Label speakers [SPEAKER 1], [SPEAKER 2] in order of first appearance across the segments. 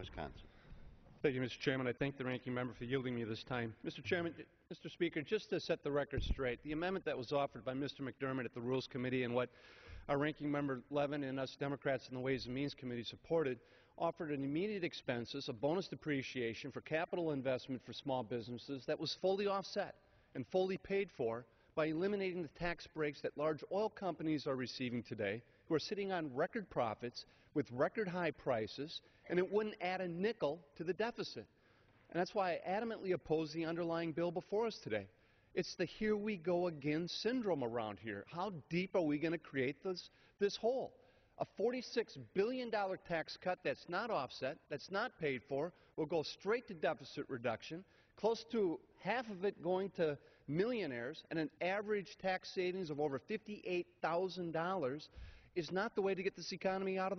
[SPEAKER 1] Wisconsin.
[SPEAKER 2] Thank you, Mr. Chairman. I thank the ranking member for yielding me this time. Mr. Chairman, Mr. Speaker, just to set the record straight, the amendment that was offered by Mr. McDermott at the Rules Committee and what our ranking member Levin and us Democrats in the Ways and Means Committee supported offered an immediate expenses, a bonus depreciation for capital investment for small businesses that was fully offset and fully paid for by eliminating the tax breaks that large oil companies are receiving today, who are sitting on record profits with record high prices, and it wouldn't add a nickel to the deficit. And that's why I adamantly oppose the underlying bill before us today. It's the here we go again syndrome around here. How deep are we going to create this hole? A $46 billion tax cut that's not offset, that's not paid for, will go straight to deficit reduction, close to half of it going to millionaires, and an average tax savings of over $58,000 is not the way to get this economy out of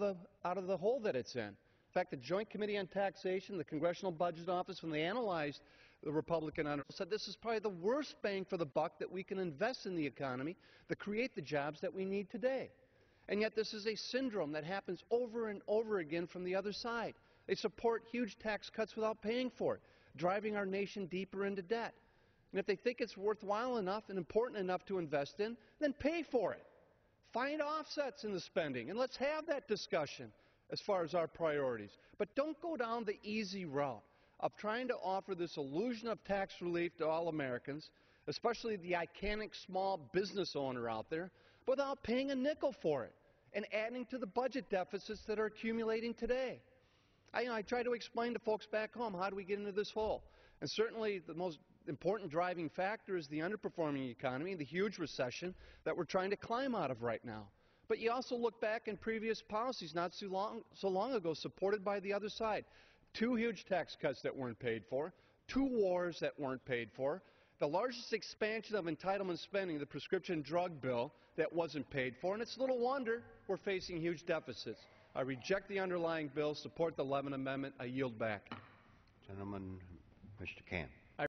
[SPEAKER 2] the hole that it's in. In fact, the Joint Committee on Taxation, the Congressional Budget Office, when they analyzed the Republican said this is probably the worst bang for the buck that we can invest in the economy to create the jobs that we need today. And yet this is a syndrome that happens over and over again from the other side. They support huge tax cuts without paying for it, driving our nation deeper into debt. And if they think it's worthwhile enough and important enough to invest in, then pay for it. Find offsets in the spending, and let's have that discussion as far as our priorities. But don't go down the easy route of trying to offer this illusion of tax relief to all Americans, especially the iconic small business owner out there, without paying a nickel for it and adding to the budget deficits that are accumulating today. I try to explain to folks back home, how do we get into this hole? And certainly the most important driving factor is the underperforming economy, the huge recession that we're trying to climb out of right now. But you also look back in previous policies not so long ago supported by the other side. 2 huge tax cuts that weren't paid for, 2 wars that weren't paid for, the largest expansion of entitlement spending, the prescription drug bill, that wasn't paid for, and it's little wonder we're facing huge deficits. I reject the underlying bill, support the Levin amendment. I yield back.
[SPEAKER 1] Gentleman, Mr. Cantor.